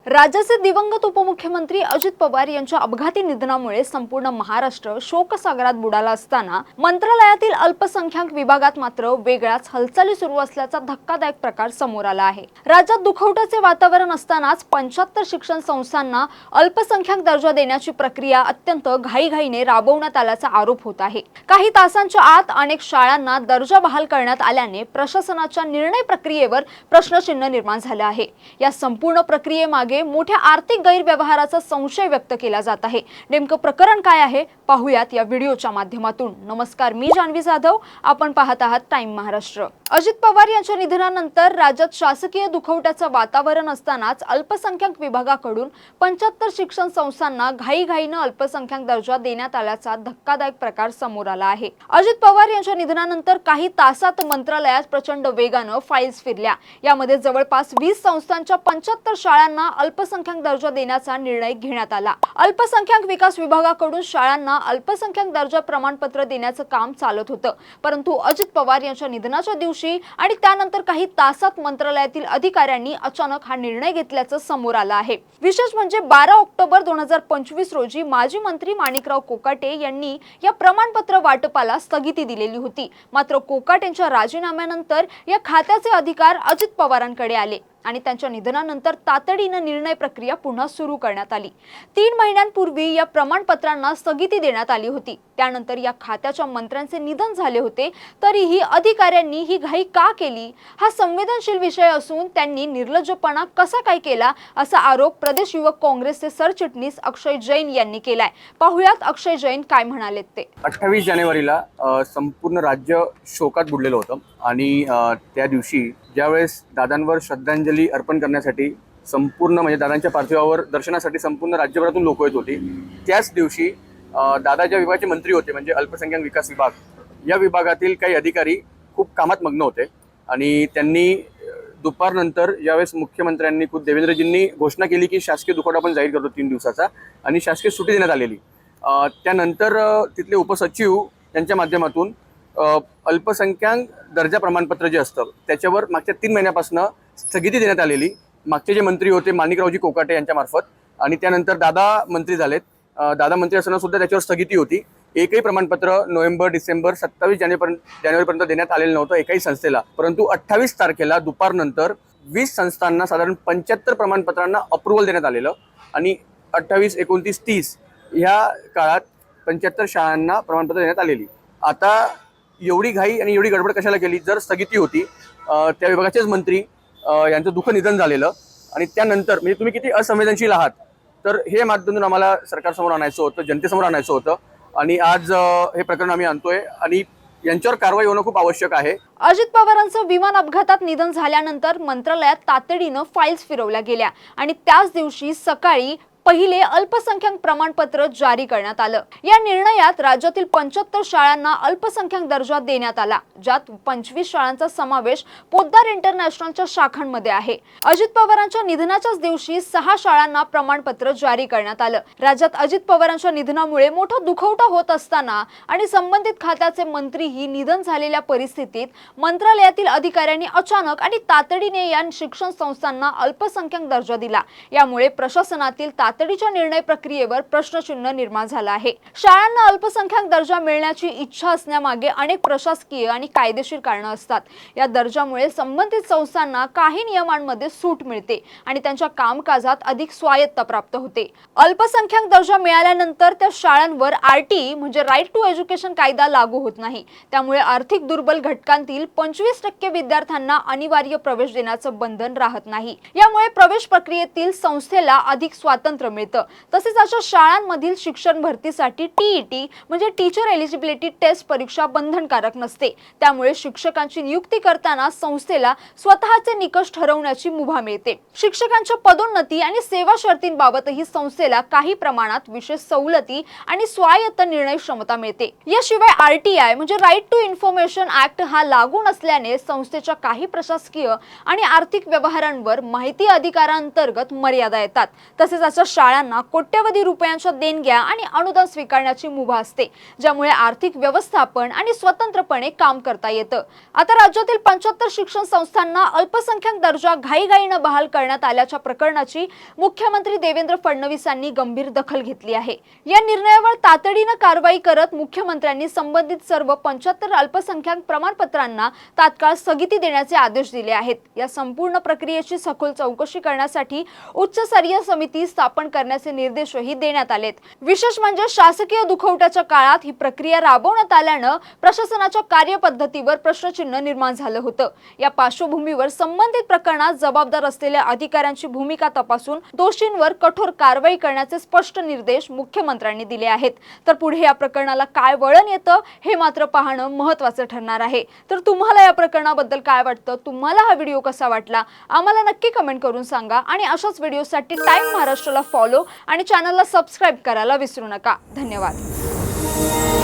राज्याचे दिवंगत उपमुख्यमंत्री अजित पवार यांच्या अपघाती निधनामुळे संपूर्ण महाराष्ट्र शोकसागरात बुडाला असताना मंत्रालयातील अल्पसंख्याक विभागात मात्र वेगळ्याच हालचाली सुरू असल्याचा धक्कादायक प्रकार समोर आला आहे। राज्यात दुखवट्याचे वातावरण असतानाच 75 शिक्षण संस्थांना अल्पसंख्याक दर्जा देण्याची प्रक्रिया अत्यंत घाईघाईने राबवण्यात आल्याचा आरोप होत आहे। काही तासांच्या आत अनेक शाळांना दर्जा बहाल करण्यात आल्याने प्रशासनाच्या निर्णय प्रक्रियेवर प्रश्नचिन्ह निर्माण झाले आहे। या संपूर्ण प्रक्रियेमागे मोठ्या आर्थिक गैरव्यवहाराचा संशय व्यक्त केला जात आहे। नेमकं प्रकरण काय आहे पाहूयात या व्हिडिओच्या माध्यमातून। नमस्कार, मी जान्हवी जाधव, आपण पाहत आहात टाइम महाराष्ट्र। अजित पवार यांच्या निधनानंतर राज्यात शासकीय दुखवट्याचं वातावरण असतानाच अल्पसंख्याक विभागाकडून 75 शिक्षण संस्थांना घाईघाईने अल्पसंख्याक दर्जा देण्यात आल्याचा धक्कादायक प्रकार समोर आला आहे। अजित पवार यांच्या निधनानंतर काही तासात मंत्रालयात प्रचंड वेगाने फाईल्स फिरल्या। यामध्ये जवळपास 20 संस्थांच्या 75 शाळांना अल्पसंख्याक दर्जा देण्याचा निर्णय घेण्यात आला। अल्पसंख्याक विकास विभागाकडून शाळांना अल्पसंख्याक दर्जा प्रमाणपत्र देण्याचं काम चालत होतं, परंतु अजित पवार यांच्या निधनाच्या दिवशी आणि त्यानंतर काही तासात मंत्रालयातील अधिकाऱ्यांनी अचानक हा निर्णय घेतल्याचं समोर आलं आहे। विशेष म्हणजे 12 ऑक्टोबर 2025 रोजी माजी मंत्री माणिकराव कोकाटे यांनी या प्रमाणपत्र वाटपाला स्थगिती दिलेली होती। मात्र कोकाटेंच्या राजीनाम्यानंतर या खात्याचे अधिकार अजित पवारांकडे आले आणि त्यांच्या निधनानंतर तातडीने निर्णय प्रक्रिया पुन्हा सुरू करण्यात आली। 3 महिन्यांपूर्वी या प्रमाणपत्रांना स्थगिती देण्यात आली होती। त्यानंतर या खात्याच्या मंत्र्यांचे निधन झाले होते, तरीही अधिकाऱ्यांनी ही घाई का केली हा संवेदनशील विषय असून त्यांनी निर्लज्जपणा कसा काय केला असा आरोप प्रदेश युवक काँग्रेसचे सरचिटणीस अक्षय जैन यांनी केलाय। पाहुयात अक्षय जैन काय म्हणालेत ते। 28 जानेवारीला संपूर्ण राज्य शोकात बुडलेलं होतं आणि त्या दिवशी ज्यावेळेस दादांवर श्रद्धांजली अर्पण करण्यासाठी संपूर्ण म्हणजे दादांच्या पार्थिवावर दर्शनासाठी संपूर्ण राज्यभरातून लोक येत होती, त्याच दिवशी दादा ज्या विभागाचे मंत्री होते म्हणजे अल्पसंख्याक विकास विभाग, या विभागातील काही अधिकारी खूप कामात मग्न होते आणि त्यांनी दुपारनंतर ज्यावेळेस मुख्यमंत्र्यांनी खुद देवेंद्रजींनी घोषणा केली की शासकीय दुखवटा आपण जाहीर करतो 3 दिवसाचा आणि शासकीय सुट्टी देण्यात आलेली, त्यानंतर तिथले उपसचिव यांच्या माध्यमातून अल्पसंख्याक दर्जा प्रमाणपत्र जे असतं त्याच्यावर मागच्या 3 महिन्यापासून स्थगिती देण्यात आलेली। मागचे जे मंत्री होते माणिकरावजी कोकाटे यांच्या मार्फत आणि त्यानंतर दादा मंत्री झालेत, दादा मंत्री असताना सुद्धा त्याच्यावर स्थगिती होती। एकही प्रमाणपत्र नोव्हेंबर, डिसेंबर, 27 जानेवारीपर्यंत देण्यात आलेलं नव्हतं एकाही संस्थेला, परंतु 28 तारखेला दुपारनंतर 20 संस्थांना साधारण 75 प्रमाणपत्रांना अप्रुव्हल देण्यात आलेलं आणि 28, 29, 30 ह्या काळात 75 शाळांना प्रमाणपत्र देण्यात आलेली। आता एवढी घाई आणि एवढी गडबड कशाला केली? जर स्थगिती होती, त्या विभागाचेच मंत्री यांचं दुःख निधन झालेलं आणि त्यानंतर म्हणजे तुम्ही किती असंवेदनशील आहात, तर हे माध्यमातून आम्हाला सरकारसमोर आणायचं होतं, जनतेसमोर आणायचं होतं आणि आज हे प्रकरण आम्ही आणतोय आणि यांच्यावर कारवाई होणं खूप आवश्यक आहे। अजित पवारांचं विमान अपघातात निधन झाल्यानंतर मंत्रालयात तातडीनं फाईल्स फिरवल्या गेल्या आणि त्याच दिवशी सकाळी पहिले अल्पसंख्याक प्रमाणपत्र जारी करण्यात आलं। या निर्णयात राज्यातील 75 शाळांना अल्पसंख्याक दर्जा देण्यात आला, ज्यात 25 शाळांचा समावेश पोद्दार इंटरनॅशनलच्या शाखांमध्ये आहे। अजित पवारांच्या निधनाच्याच दिवशी 6 शाळांना प्रमाणपत्र जारी करण्यात आलं। राज्यात अजित पवारांच्या निधनामुळे मोठा दुखवटा होत असताना आणि संबंधित खात्याचे मंत्रीही निधन झालेल्या परिस्थितीत मंत्रालयातील अधिकाऱ्यांनी अचानक आणि तातडीने या शिक्षण संस्थांना अल्पसंख्याक दर्जा दिला। यामुळे प्रशासनातील तातडीच्या निर्णय प्रक्रियेवर प्रश्नचिन्ह निर्माण झाला आहे। शाळांना अल्पसंख्याक दर्जा मिळण्याची इच्छा असण्यामागे अनेक प्रशासकीय आणि कायदेशीर कारणं असतात। या दर्जामुळे संबंधित संस्थांना काही नियमांमध्ये सूट मिळते आणि त्यांच्या कामकाजात अधिक स्वायत्ता प्राप्त होते। अल्पसंख्याक दर्जा मिळाल्यानंतर त्या शाळांवर RT म्हणजे राईट टू एज्युकेशन कायदा लागू होत नाही। त्यामुळे आर्थिक दुर्बल घटकांतील 25% विद्यार्थ्यांना अनिवार्य प्रवेश देण्याचं बंधन राहत नाही। यामुळे प्रवेश प्रक्रियेतील संस्थेला अधिक स्वातंत्र्य मिळतं। तसेच अशा शाळांमधील शिक्षण भरतीसाठी TET म्हणजे टीचर एलिजिबिलिटी टेस्ट परीक्षा बंधनकारक नसते। त्यामुळे शिक्षकांची नियुक्ती करताना संस्थेला स्वतःचे निकष ठरवण्याची मुभा मिळते। शिक्षकांच्या पदोन्नती आणि सेवा शर्तींबाबतही संस्थेला काही प्रमाणात विशेष सवलती आणि स्वायत्त निर्णय क्षमता मिळते। याशिवाय RTI म्हणजे राईट टू इन्फॉर्मेशन ऍक्ट हा लागू नसल्याने संस्थेच्या काही प्रशासकीय आणि आर्थिक व्यवहारांवर माहिती अधिकारांतर्गत मर्यादा येतात। तसेच अशा शाळांना कोट्यवधी रुपयांच्या देणग्या आणि अनुदान स्वीकारण्याची मुभा असते, ज्यामुळे आर्थिक व्यवस्थापन आणि स्वतंत्रपणे काम करता येतं. आता राज्यातील 75 शिक्षण संस्थांना अल्पसंख्याक दर्जा घाईघाईनं बहाल करण्यात आल्याच्या प्रकरणाची मुख्यमंत्री देवेंद्र फडणवीस यांनी गंभीर दखल घेतली आहे. या निर्णयावर तातडीनं कारवाई करत मुख्यमंत्र्यांनी संबंधित सर्व 75 अल्पसंख्याक प्रमाणपत्रांना तात्काळ स्थगिती देण्याचे आदेश दिले आहेत. या संपूर्ण प्रक्रियेची सखोल चौकशी करण्यासाठी उच्चस्तरीय समिती स्थापन करण्याचे निर्देशही देण्यात आलेत. विशेष म्हणजे शासकीय दुखवट्याच्या काळात ही प्रक्रिया राबवण्यात आल्यानं प्रशासनाच्या कार्यपद्धतीवर प्रश्नचिन्ह निर्माण झालं होतं. या पार्श्वभूमीवर संबंधित प्रकरणात जबाबदार असलेल्या अधिकाऱ्यांची भूमिका तपासून दोषींवर कठोर कारवाई करण्याचे स्पष्ट निर्देश मुख्यमंत्र्यांनी दिले आहेत. तर पुढे या प्रकरणाला काय वळण येतं हे मात्र पाहणं महत्त्वाचं ठरणार आहे. तर तुम्हाला या प्रकरणाबद्दल काय वाटतं? तुम्हाला हा व्हिडिओ कसा वाटला? आम्हाला नक्की कमेंट करून सांगा आणि अशाच व्हिडिओसाठी टाइम महाराष्ट्राला फॉलो आणि चॅनलला सबस्क्राईब करायला विसरू नका. धन्यवाद.